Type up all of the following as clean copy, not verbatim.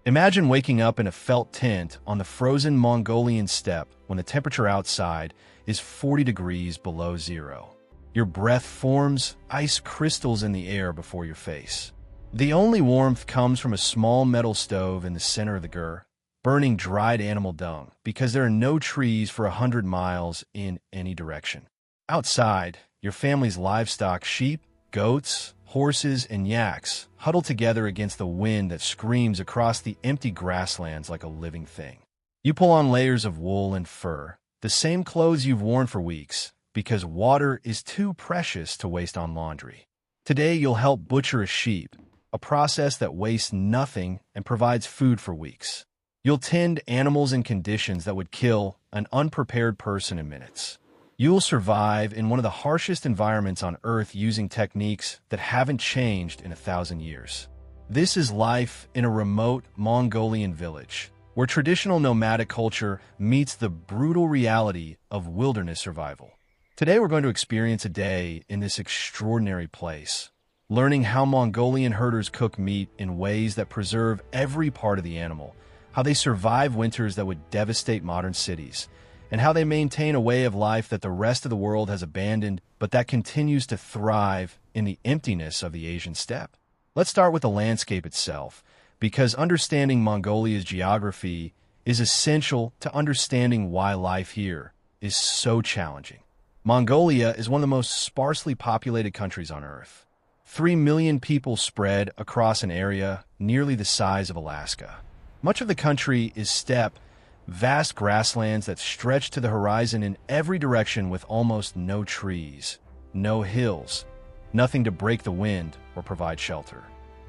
Imagine waking up in a felt tent on the frozen Mongolian steppe when the temperature outside is 40 degrees below zero. Your breath forms ice crystals in the air before your face. The only warmth comes from a small metal stove in the center of the gur, burning dried animal dung because there are no trees for 100 miles in any direction. Outside, your family's livestock, sheep, goats, horses, and yaks huddle together against the wind that screams across the empty grasslands like a living thing. You pull on layers of wool and fur, the same clothes you've worn for weeks, because water is too precious to waste on laundry. Today, you'll help butcher a sheep, a process that wastes nothing and provides food for weeks. You'll tend animals in conditions that would kill an unprepared person in minutes. You'll survive in one of the harshest environments on Earth using techniques that haven't changed in 1,000 years. This is life in a remote Mongolian village, where traditional nomadic culture meets the brutal reality of wilderness survival. Today we're going to experience a day in this extraordinary place, learning how Mongolian herders cook meat in ways that preserve every part of the animal, how they survive winters that would devastate modern cities, and how they maintain a way of life that the rest of the world has abandoned, but that continues to thrive in the emptiness of the Asian steppe. Let's start with the landscape itself, because understanding Mongolia's geography is essential to understanding why life here is so challenging. Mongolia is one of the most sparsely populated countries on Earth. 3 million people spread across an area nearly the size of Alaska. Much of the country is steppe, vast grasslands that stretch to the horizon in every direction with almost no trees, no hills, nothing to break the wind or provide shelter.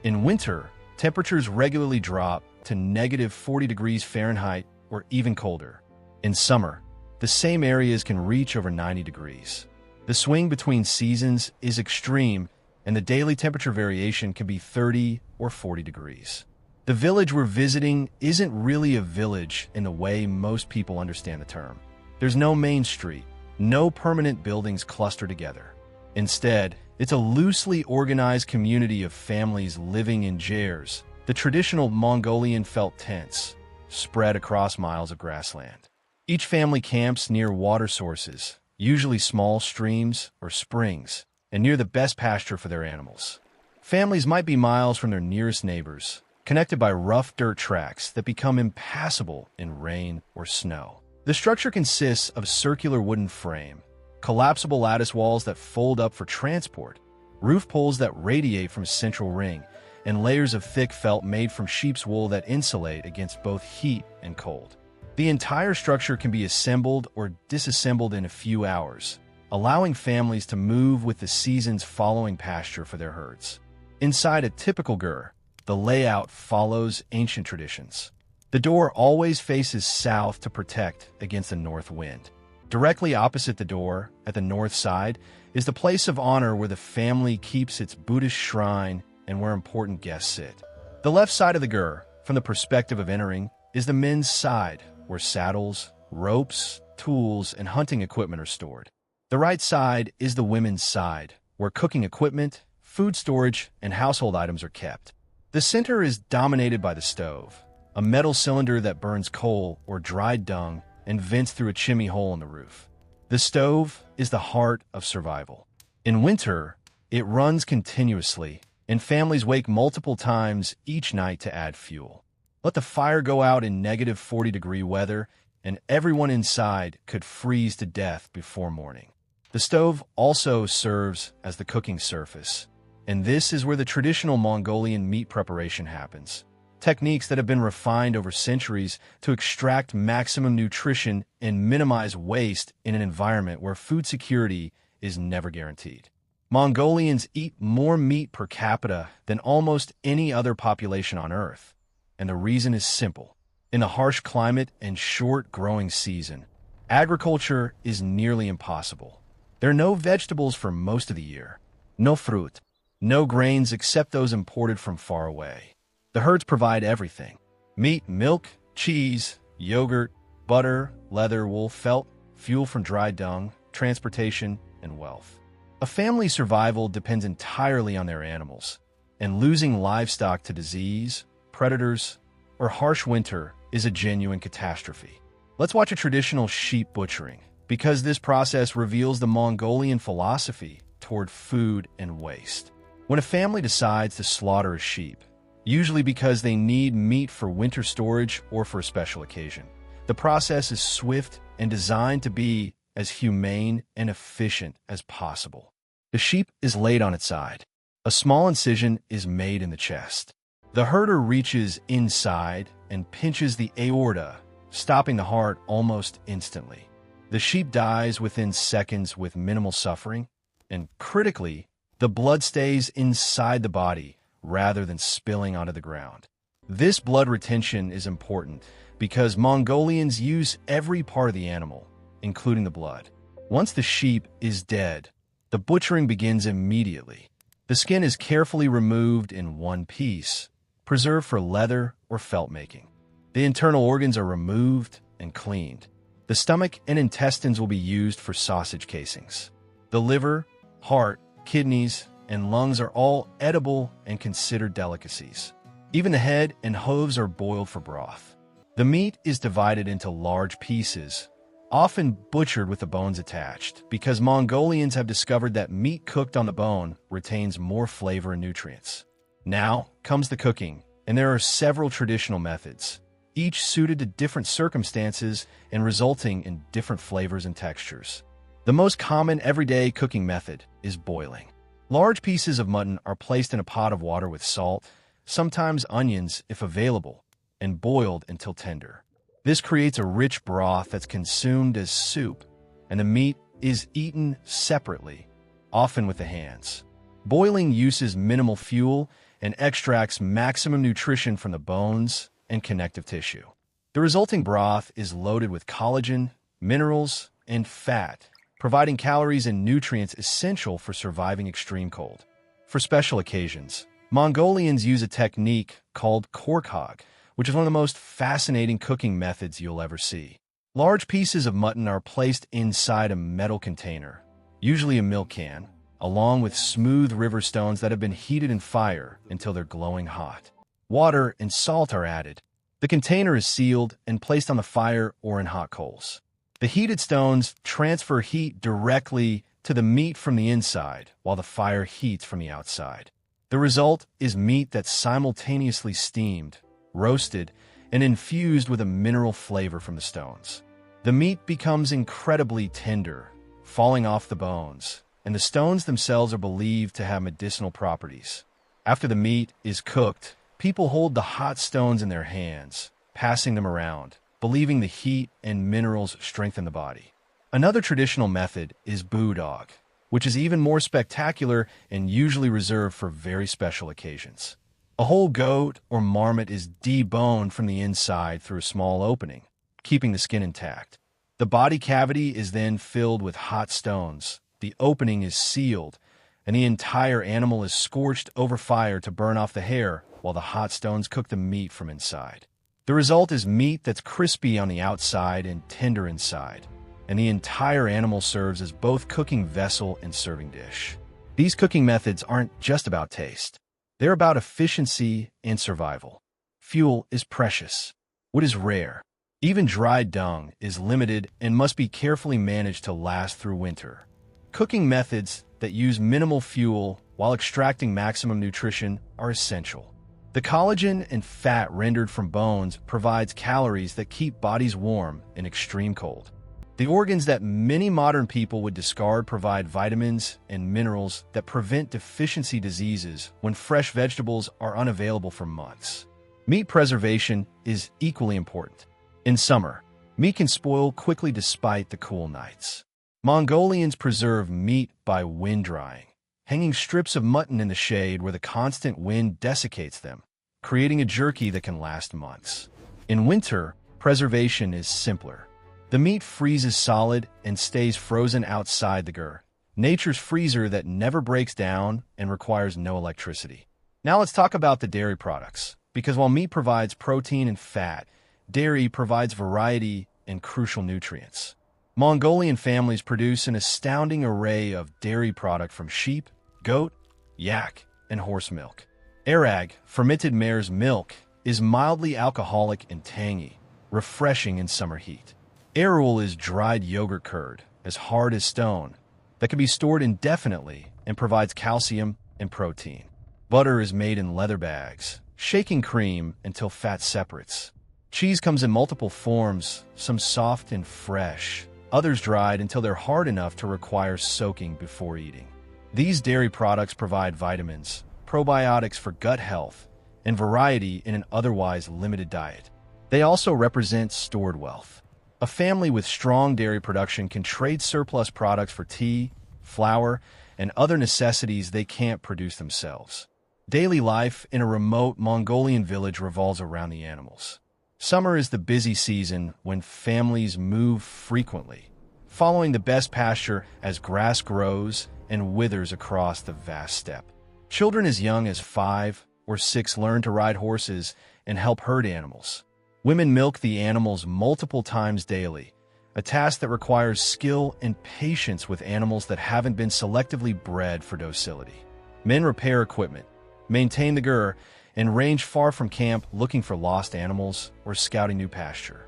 In winter, temperatures regularly drop to negative 40 degrees Fahrenheit or even colder. In summer, the same areas can reach over 90 degrees. The swing between seasons is extreme, and the daily temperature variation can be 30 or 40 degrees. The village we're visiting isn't really a village in the way most people understand the term. There's no main street, no permanent buildings clustered together. Instead, it's a loosely organized community of families living in jairs, the traditional Mongolian felt tents, spread across miles of grassland. Each family camps near water sources, usually small streams or springs, and near the best pasture for their animals. Families might be miles from their nearest neighbors, connected by rough dirt tracks that become impassable in rain or snow. The structure consists of a circular wooden frame, collapsible lattice walls that fold up for transport, roof poles that radiate from a central ring, and layers of thick felt made from sheep's wool that insulate against both heat and cold. The entire structure can be assembled or disassembled in a few hours, allowing families to move with the seasons following pasture for their herds. Inside a typical gur, the layout follows ancient traditions. The door always faces south to protect against the north wind. Directly opposite the door, at the north side, is the place of honor where the family keeps its Buddhist shrine and where important guests sit. The left side of the gur, from the perspective of entering, is the men's side, where saddles, ropes, tools, and hunting equipment are stored. The right side is the women's side, where cooking equipment, food storage, and household items are kept. The center is dominated by the stove, a metal cylinder that burns coal or dried dung and vents through a chimney hole in the roof. The stove is the heart of survival. In winter, it runs continuously, and families wake multiple times each night to add fuel. Let the fire go out in negative 40-degree weather, and everyone inside could freeze to death before morning. The stove also serves as the cooking surface, and this is where the traditional Mongolian meat preparation happens. Techniques that have been refined over centuries to extract maximum nutrition and minimize waste in an environment where food security is never guaranteed. Mongolians eat more meat per capita than almost any other population on Earth, and the reason is simple. In a harsh climate and short growing season, agriculture is nearly impossible. There are no vegetables for most of the year, no fruit, no grains except those imported from far away. The herds provide everything: meat, milk, cheese, yogurt, butter, leather, wool, felt, fuel from dry dung, transportation, and wealth. A family's survival depends entirely on their animals, and losing livestock to disease, predators, or harsh winter is a genuine catastrophe. Let's watch a traditional sheep butchering, because this process reveals the Mongolian philosophy toward food and waste. When a family decides to slaughter a sheep, usually because they need meat for winter storage or for a special occasion, the process is swift and designed to be as humane and efficient as possible. The sheep is laid on its side. A small incision is made in the chest. The herder reaches inside and pinches the aorta, stopping the heart almost instantly. The sheep dies within seconds with minimal suffering, and critically, the blood stays inside the body rather than spilling onto the ground. This blood retention is important because Mongolians use every part of the animal, including the blood. Once the sheep is dead, the butchering begins immediately. The skin is carefully removed in one piece, preserved for leather or felt making. The internal organs are removed and cleaned. The stomach and intestines will be used for sausage casings. The liver, heart, kidneys, and lungs are all edible and considered delicacies. Even the head and hooves are boiled for broth. The meat is divided into large pieces, often butchered with the bones attached, because Mongolians have discovered that meat cooked on the bone retains more flavor and nutrients. Now comes the cooking, and there are several traditional methods, each suited to different circumstances and resulting in different flavors and textures. The most common everyday cooking method is boiling. Large pieces of mutton are placed in a pot of water with salt, sometimes onions if available, and boiled until tender. This creates a rich broth that's consumed as soup, and the meat is eaten separately, often with the hands. Boiling uses minimal fuel and extracts maximum nutrition from the bones and connective tissue. The resulting broth is loaded with collagen, minerals, and fat, providing calories and nutrients essential for surviving extreme cold. For special occasions, Mongolians use a technique called korkhog, which is one of the most fascinating cooking methods you'll ever see. Large pieces of mutton are placed inside a metal container, usually a milk can, along with smooth river stones that have been heated in fire until they're glowing hot. Water and salt are added. The container is sealed and placed on the fire or in hot coals. The heated stones transfer heat directly to the meat from the inside, while the fire heats from the outside. The result is meat that's simultaneously steamed, roasted, and infused with a mineral flavor from the stones. The meat becomes incredibly tender, falling off the bones, and the stones themselves are believed to have medicinal properties. After the meat is cooked, people hold the hot stones in their hands, passing them around, believing the heat and minerals strengthen the body. Another traditional method is budog, which is even more spectacular and usually reserved for very special occasions. A whole goat or marmot is deboned from the inside through a small opening, keeping the skin intact. The body cavity is then filled with hot stones, the opening is sealed, and the entire animal is scorched over fire to burn off the hair while the hot stones cook the meat from inside. The result is meat that's crispy on the outside and tender inside, and the entire animal serves as both cooking vessel and serving dish. These cooking methods aren't just about taste. They're about efficiency and survival. Fuel is precious. Wood is rare. Even dried dung is limited and must be carefully managed to last through winter. Cooking methods that use minimal fuel while extracting maximum nutrition are essential. The collagen and fat rendered from bones provides calories that keep bodies warm in extreme cold. The organs that many modern people would discard provide vitamins and minerals that prevent deficiency diseases when fresh vegetables are unavailable for months. Meat preservation is equally important. In summer, meat can spoil quickly despite the cool nights. Mongolians preserve meat by wind drying, hanging strips of mutton in the shade where the constant wind desiccates them, creating a jerky that can last months. In winter, preservation is simpler. The meat freezes solid and stays frozen outside the gur, nature's freezer that never breaks down and requires no electricity. Now let's talk about the dairy products, because while meat provides protein and fat, dairy provides variety and crucial nutrients. Mongolian families produce an astounding array of dairy product from sheep, goat, yak, and horse milk. Arag, fermented mare's milk, is mildly alcoholic and tangy, refreshing in summer heat. Arul is dried yogurt curd, as hard as stone, that can be stored indefinitely and provides calcium and protein. Butter is made in leather bags, shaking cream until fat separates. Cheese comes in multiple forms, some soft and fresh, others dried until they're hard enough to require soaking before eating. These dairy products provide vitamins, probiotics for gut health, and variety in an otherwise limited diet. They also represent stored wealth. A family with strong dairy production can trade surplus products for tea, flour, and other necessities they can't produce themselves. Daily life in a remote Mongolian village revolves around the animals. Summer is the busy season when families move frequently, following the best pasture as grass grows and withers across the vast steppe. Children as young as 5 or 6 learn to ride horses and help herd animals. Women milk the animals multiple times daily, a task that requires skill and patience with animals that haven't been selectively bred for docility. Men repair equipment, maintain the gur, and range far from camp looking for lost animals or scouting new pasture.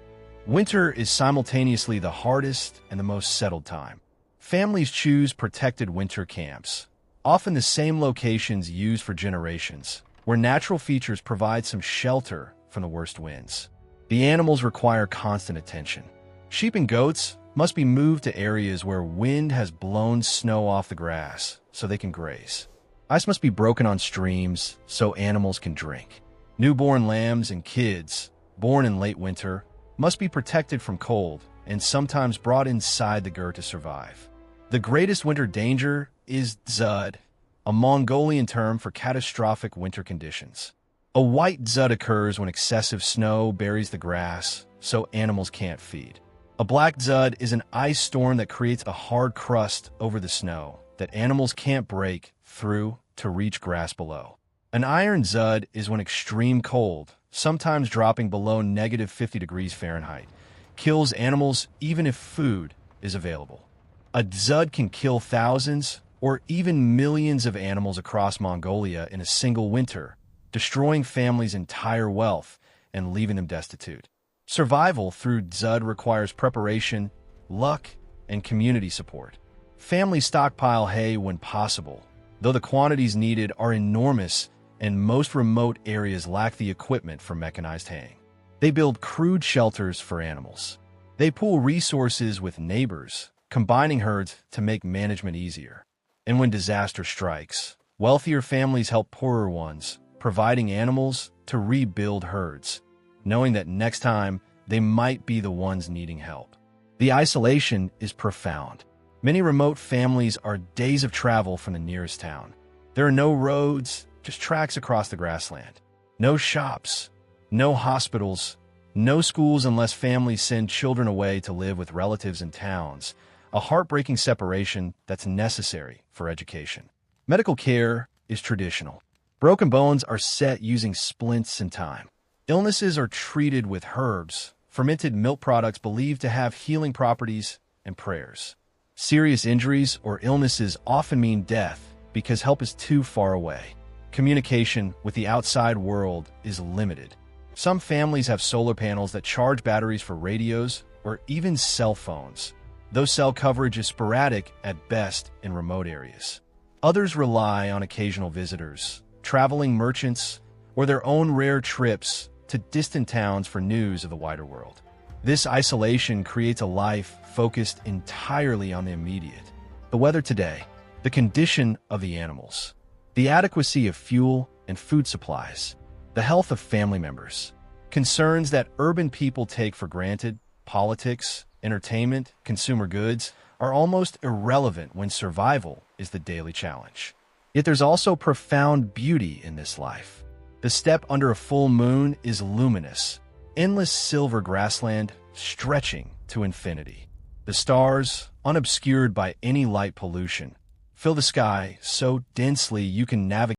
Winter is simultaneously the hardest and the most settled time. Families choose protected winter camps, often the same locations used for generations, where natural features provide some shelter from the worst winds. The animals require constant attention. Sheep and goats must be moved to areas where wind has blown snow off the grass so they can graze. Ice must be broken on streams so animals can drink. Newborn lambs and kids, born in late winter, must be protected from cold and sometimes brought inside the gur to survive. The greatest winter danger is dzud, a Mongolian term for catastrophic winter conditions. A white dzud occurs when excessive snow buries the grass so animals can't feed. A black dzud is an ice storm that creates a hard crust over the snow that animals can't break through to reach grass below. An iron dzud is when extreme cold, sometimes dropping below -50 degrees Fahrenheit, kills animals even if food is available. A dzud can kill thousands or even millions of animals across Mongolia in a single winter, destroying families' entire wealth and leaving them destitute. Survival through dzud requires preparation, luck, and community support. Families stockpile hay when possible, though the quantities needed are enormous and most remote areas lack the equipment for mechanized haying. They build crude shelters for animals. They pool resources with neighbors, combining herds to make management easier. And when disaster strikes, wealthier families help poorer ones, providing animals to rebuild herds, knowing that next time they might be the ones needing help. The isolation is profound. Many remote families are days of travel from the nearest town. There are no roads, just tracks across the grassland. No shops, no hospitals, no schools unless families send children away to live with relatives in towns, a heartbreaking separation that's necessary for education. Medical care is traditional. Broken bones are set using splints and thyme. Illnesses are treated with herbs, fermented milk products believed to have healing properties, and prayers. Serious injuries or illnesses often mean death because help is too far away. Communication with the outside world is limited. Some families have solar panels that charge batteries for radios or even cell phones, though cell coverage is sporadic at best in remote areas. Others rely on occasional visitors, traveling merchants, or their own rare trips to distant towns for news of the wider world. This isolation creates a life focused entirely on the immediate. The weather today, the condition of the animals, the adequacy of fuel and food supplies, the health of family members, concerns that urban people take for granted, politics, entertainment, consumer goods, are almost irrelevant when survival is the daily challenge. Yet there's also profound beauty in this life. The steppe under a full moon is luminous, endless silver grassland stretching to infinity. The stars, unobscured by any light pollution, fill the sky so densely you can navigate